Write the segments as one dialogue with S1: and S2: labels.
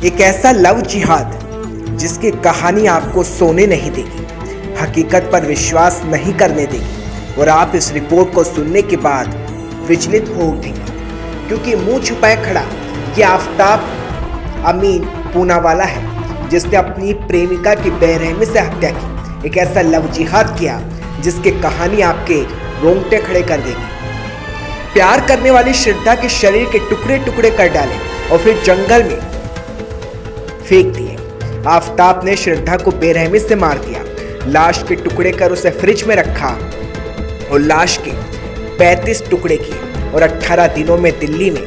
S1: एक ऐसा लव जिहाद जिसकी कहानी आपको सोने नहीं देगी, हकीकत पर विश्वास नहीं करने देगी और आप इस रिपोर्ट को सुनने के बाद विचलित हो उठेंगे, क्योंकि मुंह छुपाए खड़ा ये आफताब अमीन पूनावाला है जिसने अपनी प्रेमिका की बेरहमी से हत्या की। एक ऐसा लव जिहाद किया जिसकी कहानी आपके रोंगटे खड़े कर देगी। प्यार करने वाली श्रद्धा के शरीर के टुकड़े टुकड़े कर डाले और फिर जंगल में फेंक दिए। आफताब ने श्रद्धा को बेरहमी से मार दिया, लाश के टुकड़े कर उसे फ्रिज में रखा और लाश के 35 टुकड़े किए और 18 दिनों में दिल्ली में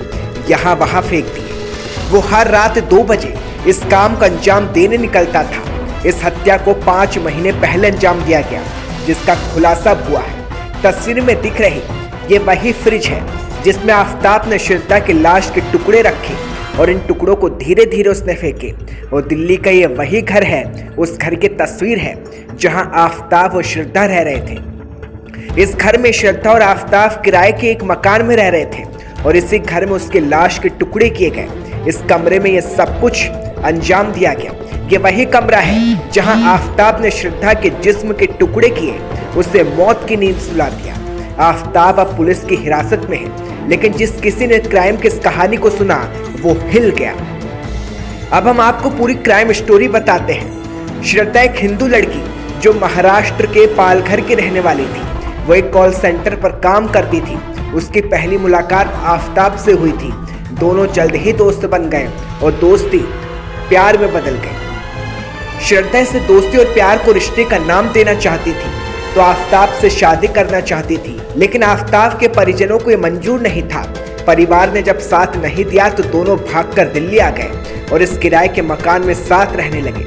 S1: यहाँ वहाँ फेंक दिए। वो हर रात 2 बजे इस काम का अंजाम देने निकलता था। इस हत्या को 5 महीने पहले अंजाम दिया गया, जिसका खुलासा हुआ है। तस्वीर में दिख रही ये वही फ्रिज है जिसमें आफताब ने श्रद्धा की लाश के टुकड़े रखे और इन टुकड़ों को धीरे धीरे उसने फेंके। और दिल्ली का ये वही घर है, उस घर की तस्वीर है जहां आफताब और श्रद्धा रह रहे थे। इस घर में श्रद्धा और आफताब किराए के एक मकान में रह रहे थे और इसी घर में उसकी लाश के टुकड़े किए गए। इस कमरे में ये सब कुछ अंजाम दिया गया। ये वही कमरा है जहां आफताब ने श्रद्धा के जिस्म के टुकड़े किए, उसे मौत की नींद सुला दिया। आफताब अब पुलिस की हिरासत में है, लेकिन जिस किसी ने क्राइम की इस कहानी को सुना वो हिल गया। अब हम आपको पूरी क्राइम स्टोरी बताते हैं। श्रद्धा एक हिंदू लड़की जो महाराष्ट्र के पालघर की रहने वाली थी। वो एक कॉल सेंटर पर काम करती थी। उसकी पहली मुलाकात आफताब से हुई थी। दोनों जल्द ही दोस्त बन गए और दोस्ती प्यार में बदल गई। श्रद्धा इसे दोस्ती और प्यार को रिश्ते का नाम देना चाहती थी तो आफताब से शादी करना चाहती थी, लेकिन आफताब के परिजनों को ये मंजूर नहीं था। परिवार ने जब साथ नहीं दिया तो दोनों भागकर दिल्ली आ गए और इस किराए के मकान में साथ रहने लगे।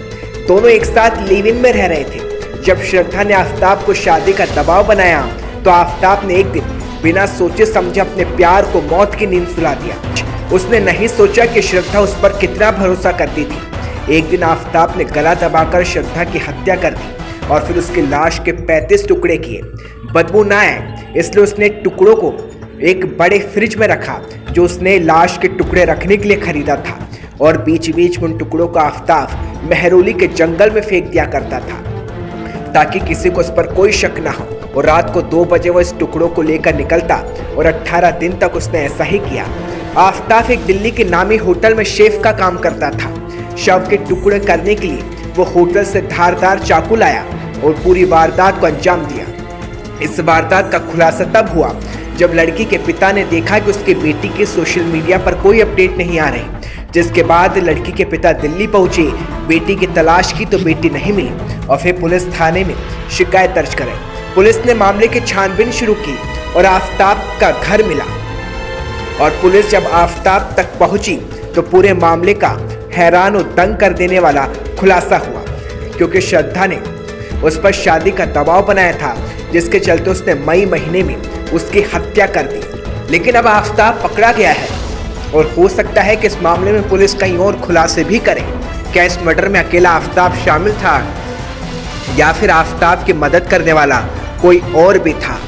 S1: दोनों एक साथ लिव इन में रह रहे थे। जब श्रद्धा ने आफताब को शादी का दबाव बनाया तो आफताब ने एक दिन बिना सोचे समझे अपने प्यार को मौत की नींद सुला दिया। उसने नहीं सोचा कि श्रद्धा उस पर कितना भरोसा करती थी। एक दिन आफताब ने गला दबाकर श्रद्धा की हत्या कर दी और फिर उसकी लाश के 35 टुकड़े किए। बदबू ना आए इसलिए उसने टुकड़ों को एक बड़े फ्रिज में रखा जो उसने लाश के टुकड़े रखने के लिए खरीदा था, और बीच बीच में उन टुकड़ों को आफताब मेहरौली के जंगल में फेंक दिया करता था ताकि किसी को उस पर कोई शक ना हो। और रात को 2 बजे वो इस टुकड़ों को लेकर निकलता और 18 दिन तक उसने ऐसा ही किया। आफताब एक दिल्ली के नामी होटल में शेफ का काम करता था। शव के टुकड़े करने के लिए वो होटल से धारदार चाकू लाया और पूरी वारदात को अंजाम दिया। इस वारदात का खुलासा तब हुआ जब लड़की के पिता ने देखा कि उसकी बेटी की सोशल मीडिया पर कोई अपडेट नहीं आ रही, जिसके बाद लड़की के पिता दिल्ली पहुंचे। बेटी की तलाश की तो बेटी नहीं मिली और फिर पुलिस थाने में शिकायत दर्ज कराई। पुलिस ने मामले की छानबीन शुरू की और आफताब का घर मिला। और पुलिस जब आफताब तक पहुंची तो पूरे मामले का हैरान और दंग कर देने वाला खुलासा हुआ, क्योंकि श्रद्धा ने उस पर शादी का दबाव बनाया था, जिसके चलते उसने मई महीने में उसकी हत्या कर दी। लेकिन अब आफताब पकड़ा गया है और हो सकता है कि इस मामले में पुलिस कहीं और खुलासे भी करे। क्या इस मर्डर में अकेला आफताब शामिल था या फिर आफताब की मदद करने वाला कोई और भी था?